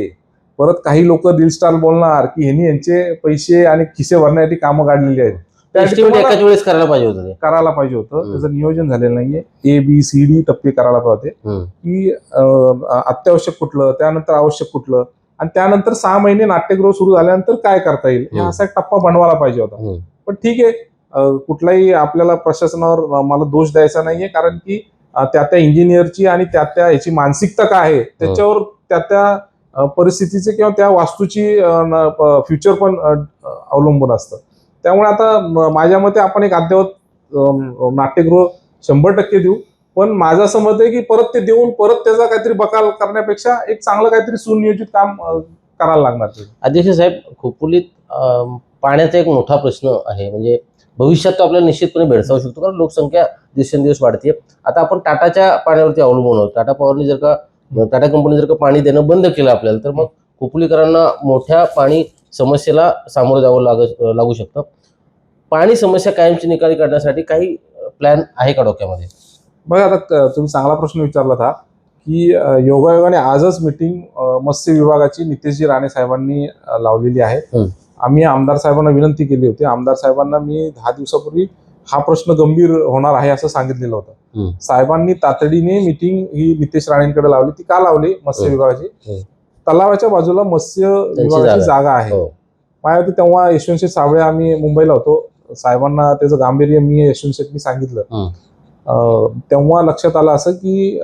S2: परत काही लोक रील स्टार बोलणार की ह्यांनी यांचे पैसे आणि खिसे भरण्यासाठी कामं काढलेली आहेत.
S1: एकाच वेळेस करायला पाहिजे होतं.
S2: त्याचं नियोजन झालेलं नाहीये. ABCD टप्पे करायला पाहिजे की अत्यावश्यक कुठलं, त्यानंतर आवश्यक कुठलं, आणि त्यानंतर 6 महिने नाट्यगृह सुरू झाल्यानंतर काय करता येईल, हे असा एक टप्पा बनवायला पाहिजे होता. पण ठीक आहे, कुठलाही आपल्याला प्रशासनावर मला दोष द्यायचा नाहीये, कारण की त्या इंजिनियरची आणि त्या ह्याची मानसिकता काय आहे त्याच्यावर त्या परिस्थितीचे किंवा त्या वास्तूची फ्युचर पण अवलंबून असतं. त्यामुळे आता माझ्या मते आपण एक अद्ययावत नाट्यगृह 100% देऊ, पण माझं असं मत आहे की परत ते देऊन परत त्याचा काहीतरी बकाल करण्यापेक्षा एक चांगलं काहीतरी सुनियोजित काम करायला लागणार.
S1: अध्यक्ष साहेब, खोपोलीत पाण्याचा एक मोठा प्रश्न आहे. म्हणजे भविष्यात तो आपल्याला निश्चितपणे भेडसावू शकतो, कारण लोकसंख्या दिवसेंदिवस वाढते. आता आपण टाटाच्या पाण्यावरती अवलंबून आहोत. टाटा पॉवरने टाटा कंपनी जर का पाणी देणं बंद केलं आपल्याला, तर मग खोपोलीकरांना मोठ्या पाणी समस्येला सामोरं जावं लागू शकतं. पाणी समस्या कायमची निकाली काढण्यासाठी काही प्लॅन आहे का डोक्यामध्ये?
S2: बघा, आता तुम्ही चांगला प्रश्न विचारला था की योगायोगाने आजच मीटिंग मत्स्य विभागाची नितेशजी राणे साहेबांनी लावलेली आहे. आम्ही आमदार साहेबांना विनंती केली होती. आमदार साहेबांना मी 10 दिवसापूर्वी हा प्रश्न गंभीर होणार आहे असं सांगितलेलं होतं. साहेबांनी तातडीने मीटिंग ही नितेश राणेंकडे लावली. ती का लावली? मत्स्य विभागाची, तलावाच्या बाजूला मत्स्य विभागाची जागा आहे. माझ्या तेव्हा यशवंत साबळे, आम्ही मुंबईला होतो, साहेबांना त्याचं गांभीर्य मी यशवंत शेट्टी सांगितलं. तेव्हा लक्षात आलं असं की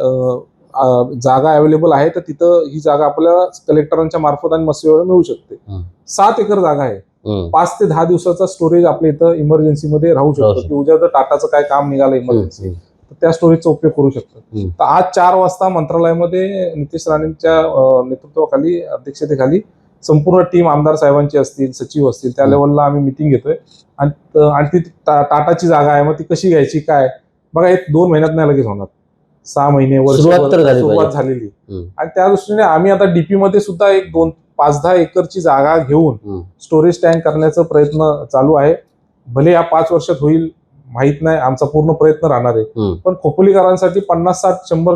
S2: जागा अवेलेबल आहे, तर तिथं ही जागा आपल्याला कलेक्टरांच्या मार्फत आणि मत्स्य विभागाला मिळू शकते. 7 एकर जागा आहे. 5 ते 10 दिवसाचा स्टोरेज आपल्या इथं इमर्जन्सी मध्ये राहू शकतो, की उद्या जर टाटाचं काय काम निघालं इमर्जन्सी, तर त्या स्टोरेजचा उपयोग करू शकतो. तर आज 4 वाजता मंत्रालयामध्ये नितेश राणेंच्या नेतृत्वाखाली, अध्यक्षतेखाली संपूर्ण टीम आमदार साहेबांची असतील, सचिव असतील, त्या लेवलला आम्ही मिटिंग घेतोय. आणि ती टाटाची जागा आहे, मग ती कशी घ्यायची काय, बघा, 1-2 महिन्यात नाही लगेच होणार. 6 महिने, वर्ष सुरुवात झालेली. आणि त्या दृष्टीने आम्ही आता डीपी मध्ये सुद्धा एक 5-10 एकरची जागा घेऊन स्टोरेज टँक करण्याचा प्रयत्न चालू आहे. भले या 5 वर्षात होईल माहित नाही, आमचा पूर्ण प्रयत्न राहणार आहे. पण खोपोलीकरांसाठी 50-60-100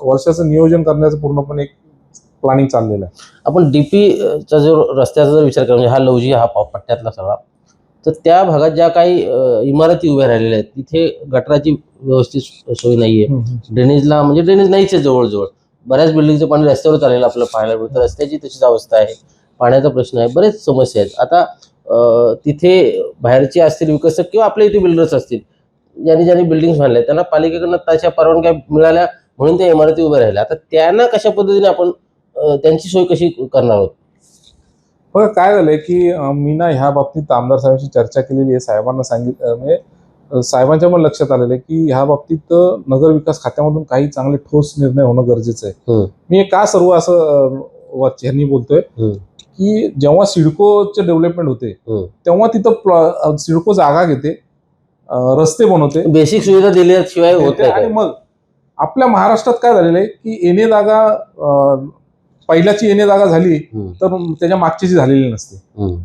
S2: वर्षाचं नियोजन करण्याचं पूर्णपणे एक प्लॅनिंग चाललेलं आहे.
S1: आपण डीपीचा जो रस्त्याचा जर विचार केला, म्हणजे हा लवजी हा पट्ट्यातला सगळा, तर त्या भागात ज्या काही इमारती उभ्या राहिलेल्या आहेत, तिथे गटराची व्यवस्थित सोय नाहीये. ड्रेनेजला म्हणजे ड्रेनेज नाहीच आहे जवळजवळ. बऱ्याच बिल्डिंगचं पाणी रस्त्यावर आलेलं आपल्याला पाहायला मिळतं. रस्त्याची तशीच अवस्था आहे, पाण्याचा प्रश्न आहे, बरेच समस्या आहेत. आता तिथे बाहेरचे असतील विकसक किंवा आपल्या इथे बिल्डर्स असतील, ज्यांनी बिल्डिंग बांधल्या, त्यांना पालिकेकडनं तशा परवानग्या मिळाल्या म्हणून त्या इमारती उभ्या राहिल्या. आता त्यांना कशा पद्धतीने आपण त्यांची सोय कशी करणार आहोत?
S2: बघा, काय झालंय की मी ना ह्या बाबतीत आमदार साहेबांशी चर्चा केलेली आहे. साहेबांना सांगितलं, म्हणजे साहेबांच्या पण लक्षात आलेलं आहे की ह्या बाबतीत नगर विकास खात्यामधून काही चांगले ठोस निर्णय होणं गरजेचं आहे. मी का सर्व असं ह्यांनी बोलतोय की जेव्हा सिडकोचे डेव्हलपमेंट होते तेव्हा तिथं सिडको जागा घेते, रस्ते बनवते,
S1: बेसिक सुविधा दिल्याशिवाय होत नाही
S2: आणि
S1: काय.
S2: मग आपल्या महाराष्ट्रात काय झालेलं आहे की येणे जागा पहिल्याची येणे जागा झाली तर त्याच्या मागची झालेली नसते.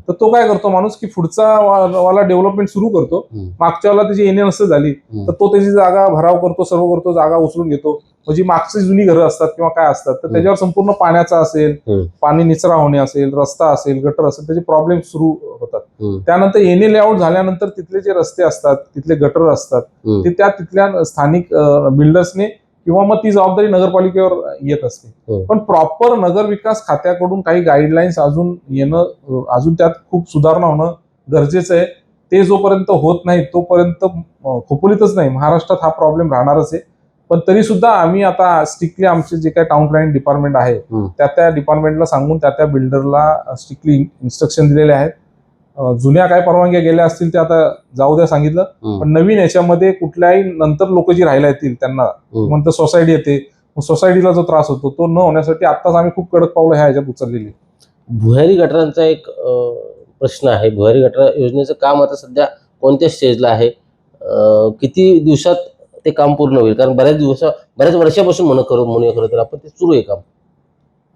S2: तर तो काय करतो माणूस की पुढचा वाला डेव्हलपमेंट सुरू करतो, मागच्या वाला त्याची येणे नसते झाली तर तो त्याची जागा भराव करतो, सर्व करतो, जागा उचलून घेतो. म्हणजे मागची जुनी घरं असतात किंवा काय असतात तर त्याच्यावर संपूर्ण पाण्याचा असेल, पाणी निचरा होणे असेल, रस्ता असेल, गटर असेल, त्याचे प्रॉब्लेम सुरू होतात. त्यानंतर येणे लेआउट झाल्यानंतर तिथले जे रस्ते असतात, तिथले गटर असतात, ते तिथल्या स्थानिक बिल्डर्सने किंवा मग ती जबाबदारी नगरपालिकेवर येत असते. पण प्रॉपर नगर विकास खात्याकडून काही गाईडलाईन्स अजून येणं, अजून त्यात खूप सुधारणा होणं गरजेचं आहे. ते जोपर्यंत होत नाही तोपर्यंत खोपोलीतच नाही महाराष्ट्रात हा प्रॉब्लेम राहणारच आहे. पण तरी सुद्धा आम्ही आता स्ट्रिक्टली आमचे जे काही टाउन प्लॅनिंग डिपार्टमेंट आहे त्या डिपार्टमेंटला सांगून त्या बिल्डरला स्ट्रिक्टली इन्स्ट्रक्शन दिलेले आहेत. जुन्या काय परवानग्या गेल्या असतील ते आता जाऊ द्या सांगितलं, पण नवीन याच्यामध्ये कुठल्याही नंतर लोक जी राहायला येतील त्यांना म्हणतं सोसायटी येते, सोसायटीला जो त्रास होतो तो न होण्यासाठी आत्ताच आम्ही खूप कडक पावलं ह्या ह्याच्यात उचललेली.
S1: भुयारी गटारांचा एक प्रश्न आहे. भुयारी गटार योजनेचं काम आता सध्या कोणत्या स्टेजला आहे, किती दिवसात ते काम पूर्ण होईल? कारण बऱ्याच वर्षापासून म्हणूया खरं तर आपण ते सुरू आहे काम.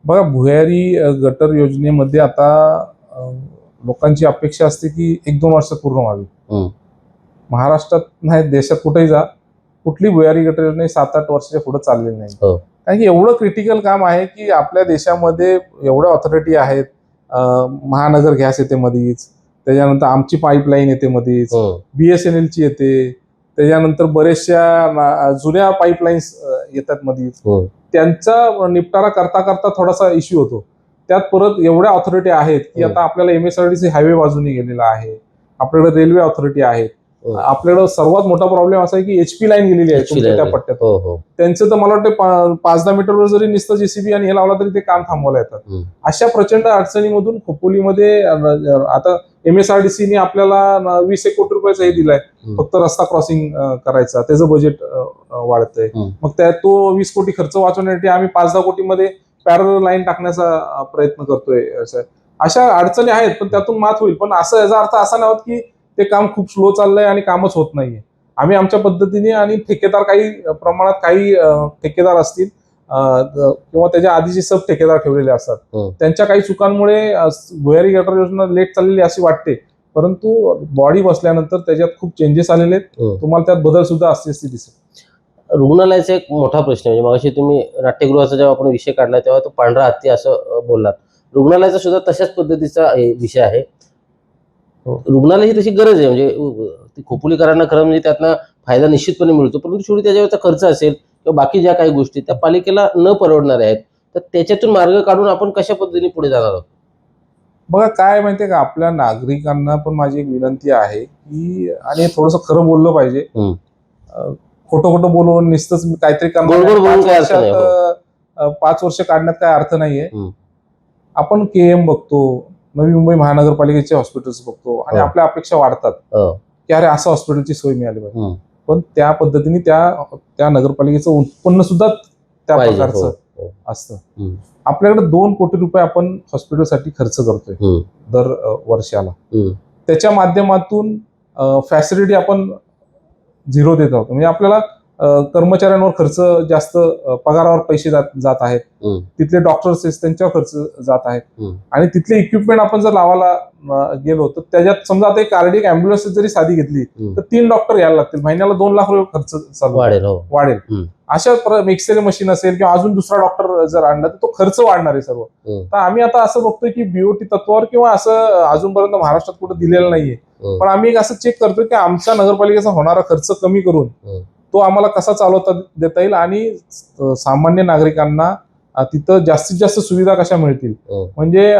S2: बघा, भुयारी गटर योजनेमध्ये आता लोकांची अपेक्षा असते की 1-2 वर्षात पूर्ण व्हावी. महाराष्ट्रात नाही, देशात कुठेही जा, कुठली भुयारी गटर योजना 7-8 वर्षाच्या पुढे चाललेली नाही. कारण की एवढं क्रिटिकल काम आहे की आपल्या देशामध्ये एवढ्या ऑथॉरिटी आहेत. महानगर गॅस येते मध्येच, त्याच्यानंतर आमची पाईपलाईन येते मध्येच, BSNL ची येते, त्याच्यानंतर बरेचशा जुन्या पाईपलाईन्स येतात मध्येच. त्यांचा निपटारा करता करता थोडासा इश्यू होतो. त्यात परत एवढ्या ऑथॉरिटी आहेत की आता आपल्याला MSRDC हायवे बाजूने गेलेला आहे, आपल्याकडे रेल्वे ऑथॉरिटी आहेत, आपल्याकडे सर्वात मोठा प्रॉब्लेम असा आहे की HP लाईन गेलेली आहे तुमच्या त्या पट्ट्यात. त्यांचं तर मला वाटतं 5-10 मीटरवर जरी नुसतं JCB आणि हे लावला तरी ते काम थांबवला येतात. अशा प्रचंड अडचणीमधून खोपोलीमध्ये आता MSRDCने आपल्याला 20 कोटी रुपयाचा हे दिलाय फक्त रस्ता क्रॉसिंग करायचा, त्याचं बजेट वाढतंय. मग त्या तो 20 कोटी खर्च वाचवण्यासाठी आम्ही 5-10 कोटीमध्ये पॅरल लाईन टाकण्याचा प्रयत्न करतोय. अशा अडचणी आहेत पण त्यातून मात होईल. पण असं याचा अर्थ असा नाही होत की ते काम खूप स्लो चाललंय आणि कामच होत नाहीये. आम्ही आमच्या पद्धतीने आणि ठेकेदार काही प्रमाणात काही ठेकेदार असतील किंवा त्याच्या आधीचे सब ठेकेदार ठेवलेले असतात, त्यांच्या काही चुकांमुळे भुयारी गटर योजना लेट चाललेली अशी वाटते. परंतु बॉडी बसल्यानंतर त्याच्यात खूप चेंजेस आलेले आहेत. तुम्हाला त्यात बदल सुद्धा असते दिसेल.
S1: रुग्णालयाचा एक मोठा प्रश्न म्हणजे मगाशी तुम्ही नाट्यगृहाचा जेव्हा आपण विषय काढला तेव्हा तो पांढरा हत्ती असं बोललात. रुग्णालयाचा सुद्धा तशाच पद्धतीचा विषय आहे. रुग्णालय ही तशी गरज आहे, म्हणजे खोपोलीकरांना खरं म्हणजे त्यातनं फायदा निश्चितपणे मिळतो, परंतु शेवटी त्याच्यावरचा खर्च असेल किंवा बाकी ज्या काही गोष्टी त्या पालिकेला न परवडणाऱ्या आहेत. तर त्याच्यातून मार्ग काढून आपण कशा पद्धतीने पुढे जाणार आहोत?
S2: बघा, काय माहितीये का, आपल्या नागरिकांना पण माझी एक विनंती आहे की आणि थोडंसं खरं बोललं पाहिजे. खोटं खोटं बोलून नुसतंच काहीतरी करणार 5 वर्ष काढण्यात काय अर्थ नाहीये. आपण KM बघतो, नवी मुंबई महानगरपालिकेचे हॉस्पिटल्स बघतो आणि आपल्या अपेक्षा वाढतात की अरे असं हॉस्पिटलची सोय मिळाली पाहिजे. पण त्या पद्धतीने त्या नगरपालिकेचं उत्पन्न सुद्धा त्या प्रकारचं असतं. आपल्याकडे 2 कोटी रुपये आपण हॉस्पिटलसाठी खर्च करतोय दर वर्षाला. त्याच्या माध्यमातून फॅसिलिटी आपण 0 देत आहोत. म्हणजे आपल्याला कर्मचाऱ्यांवर खर्च जास्त, पगारावर पैसे जात आहेत, तिथले डॉक्टर्स त्यांच्यावर खर्च जात आहेत आणि तिथले इक्विपमेंट आपण जर लावायला गेलो तर त्याच्यात समजा आता एक कार्डियक अँब्युलन्स जरी साधी घेतली तर 3 डॉक्टर यायला लागतील, महिन्याला 2 लाख रुपये खर्च वाढेल. अशा एक्सरे मशीन असेल किंवा अजून दुसरा डॉक्टर जर आणला तर तो खर्च वाढणार आहे सर्व. तर आम्ही आता असं बघतोय की BOT तत्वावर किंवा असं अजूनपर्यंत महाराष्ट्रात कुठं दिलेलं नाहीये, पण आम्ही एक असं चेक करतोय की आमच्या नगरपालिकेचा होणारा खर्च कमी करून तो आम्हाला कसा चालवता देता येईल आणि सामान्य नागरिकांना तिथं जास्तीत जास्त सुविधा कशा मिळतील. म्हणजे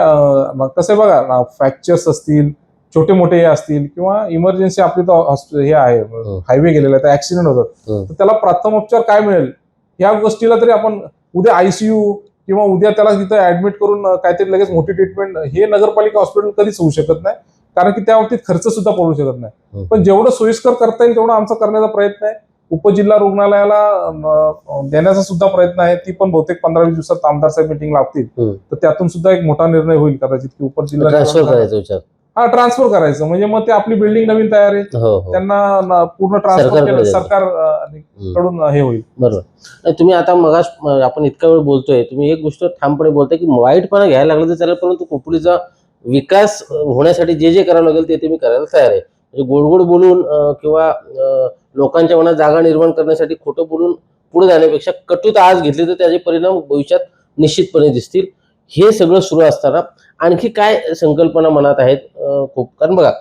S2: कसं बघा, फ्रॅक्चर्स असतील, छोटे मोठे हे असतील किंवा इमर्जन्सी आपली तर हे आहे, हायवे गेलेला आहे तर ऍक्सिडेंट होतात, तर त्याला प्रथमोपचार काय मिळेल या गोष्टीला तरी आपण उद्या ICU किंवा उद्या त्याला तिथं ऍडमिट करून काहीतरी लगेच मोठी ट्रीटमेंट हे नगरपालिका हॉस्पिटल कधीच होऊ शकत नाही. कारण की त्या बाबतीत खर्च सुद्धा पडू शकत नाही.
S1: हम्म.
S2: पण जेवढं सोयीस्कर करता येईल तेवढं आमचा करण्याचा प्रयत्न आहे. उपजिल्हा रुग्णालयाला देण्याचा सुद्धा प्रयत्न आहे. ती पण बहुतेक 15-20 दिवसात आमदार साहेब मिटिंग लावतील.
S1: हम्म.
S2: तर त्यातून सुद्धा एक मोठा निर्णय होईल कदाचित की उपजिल्हा
S1: ट्रान्सफर करायचा विचार.
S2: हा ट्रान्सफर करायचं, म्हणजे मग ते आपली बिल्डिंग नवीन तयार आहे,
S1: हो हो
S2: त्यांना पूर्ण ट्रान्सफर
S1: सरकारकडे
S2: केलं
S1: द्यायचं.
S2: सरकार
S1: हम्म.
S2: कडून हे होईल.
S1: बरोबर. नाही, तुम्ही आता मगाच आपण इतका वेळ बोलतोय, तुम्ही एक गोष्ट ठामपणे बोलताय की वाईटपणा घ्यायला लागलं तर चालेल, परंतु खोपोलीचा विकास होण्यासाठी जे जे करावं लागेल ते मी करायला तयार आहे. म्हणजे गोड गोड बोलून किंवा लोकांच्या मनात जागा निर्माण करण्यासाठी खोटं बोलून पुढे जाण्यापेक्षा कटुता आज घेतली तर त्याचे परिणाम भविष्यात निश्चितपणे दिसतील. हे सगळं सुरू असताना आणखी काय संकल्पना मनात आहेत? खूप, कारण बघा,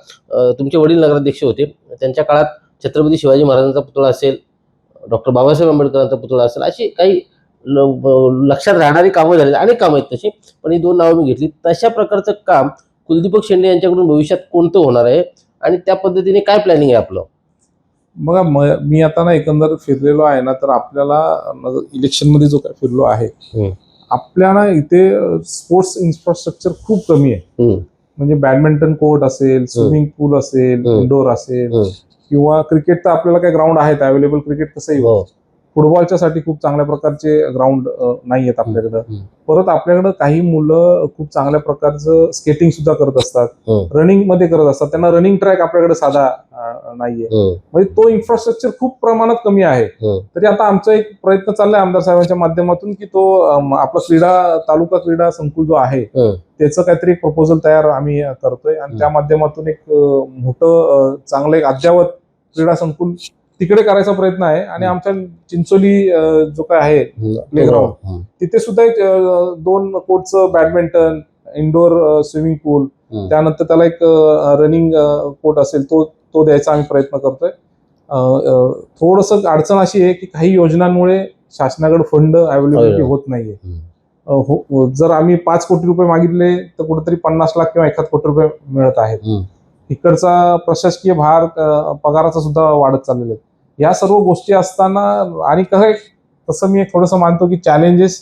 S1: तुमचे वडील नगराध्यक्ष होते, त्यांच्या काळात छत्रपती शिवाजी महाराजांचा पुतळा असेल, डॉक्टर बाबासाहेब आंबेडकरांचा पुतळा असेल, अशी काही लक्षात राहणारी कामं झाली, अनेक कामं आहेत तशी, पण ही 2 नावं मी घेतली. तशा प्रकारचं काम कुलदीपक शेंडे यांच्याकडून भविष्यात कोणतं होणार आहे आणि त्या पद्धतीने काय प्लॅनिंग आहे आपलं?
S2: बघा, मी आता ना एकंदर फिरलेलो आहे ना, तर आपल्याला इलेक्शन मध्ये जो काय फिरलो आहे, आपल्याला इथे स्पोर्ट्स इन्फ्रास्ट्रक्चर खूप कमी आहे. म्हणजे बॅडमिंटन कोर्ट असेल, स्विमिंग पूल असेल, इंडोर असेल, किंवा क्रिकेट तर आपल्याला काही ग्राउंड आहेत अवेलेबल, क्रिकेट कसंही होतं. फुटबॉलच्या साठी खूप चांगल्या प्रकारचे ग्राउंड नाही आहेत आपल्याकडं. परत आपल्याकडं काही मुलं खूप चांगल्या प्रकारचं स्केटिंग सुद्धा करत असतात, रनिंग मध्ये करत असतात, त्यांना रनिंग ट्रॅक आपल्याकडे साधा नाहीये. म्हणजे तो इन्फ्रास्ट्रक्चर खूप प्रमाणात कमी आहे. तरी आता आमचा एक प्रयत्न चाललाय आमदार साहेबांच्या माध्यमातून की तो आपला तालुका क्रीडा संकुल जो आहे त्याचं काहीतरी एक प्रपोजल तयार आम्ही करतोय, आणि त्या माध्यमातून एक मोठं चांगलं एक अद्ययावत क्रीडा संकुल तिकडे करायचा प्रयत्न आहे. आणि आमच्या चिंचोली जो काय आहे प्लेग्राऊंड, तिथे सुद्धा एक 2 कोर्टचं बॅडमिंटन, इंडोर स्विमिंग पूल, त्यानंतर त्याला एक रनिंग कोर्ट असेल तो द्यायचा आम्ही प्रयत्न करतोय. थोडस अडचण अशी आहे की काही योजनांमुळे शासनाकडे फंड अवेलेबिलिटी होत नाहीये. जर आम्ही 5 कोटी रुपये मागितले तर कुठेतरी 50 लाख किंवा 1 कोटी रुपये मिळत आहेत. इकडचा प्रशासकीय भार, पगाराचा सुद्धा वाढत चाललेले आहेत. या सर्व गोष्टी असताना, आणि काय तसं मी थोडंसं मानतो की चॅलेंजेस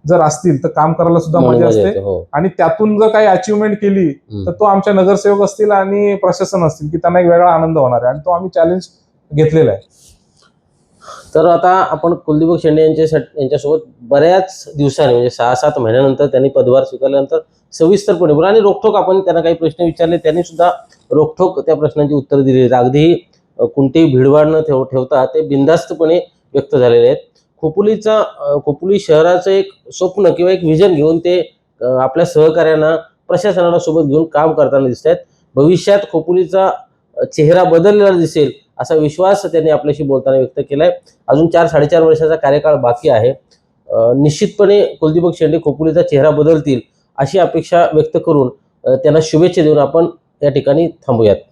S2: जर असतील तर काम करायला सुद्धा मजा असते, आणि त्यातून जर काही अचिव्हमेंट केली तर तो आमच्या नगरसेवक असतील आणि प्रशासन असतील की त्यांना एक वेगळा आनंद होणार आहे, आणि तो आम्ही चॅलेंज घेतलेला आहे.
S1: तर आता आपण कुलदीपक शेंडे यांच्यासोबत बऱ्याच दिवसांनी, म्हणजे 6-7 महिन्यानंतर त्यांनी पदभार स्वीकारल्यानंतर सविस्तरपणे बोला, आणि रोखठोक आपण त्यांना काही प्रश्न विचारले, त्यांनी सुद्धा रोखठोक त्या प्रश्नांची उत्तर दिली. अगदी कोणतेही भीडभाड न ठेवता ते बिनधास्तपणे व्यक्त झालेले आहेत. खोपोली शहराचं एक स्वप्न किंवा एक व्हिजन घेऊन ते आपल्या सहकार्यांना, प्रशासनाला सोबत घेऊन काम करताना दिसत आहेत. भविष्यात खोपोलीचा चेहरा बदललेला दिसेल असा विश्वास त्यांनी आपल्याशी बोलताना व्यक्त केलाय. अजून 4-4.5 वर्षाचा कार्यकाळ बाकी आहे. निश्चितपणे कुलदीपक शेंडे खोपोलीचा चेहरा बदलतील अशी अपेक्षा व्यक्त करून त्यांना शुभेच्छा देऊन आपण या ठिकाणी थांबूयात.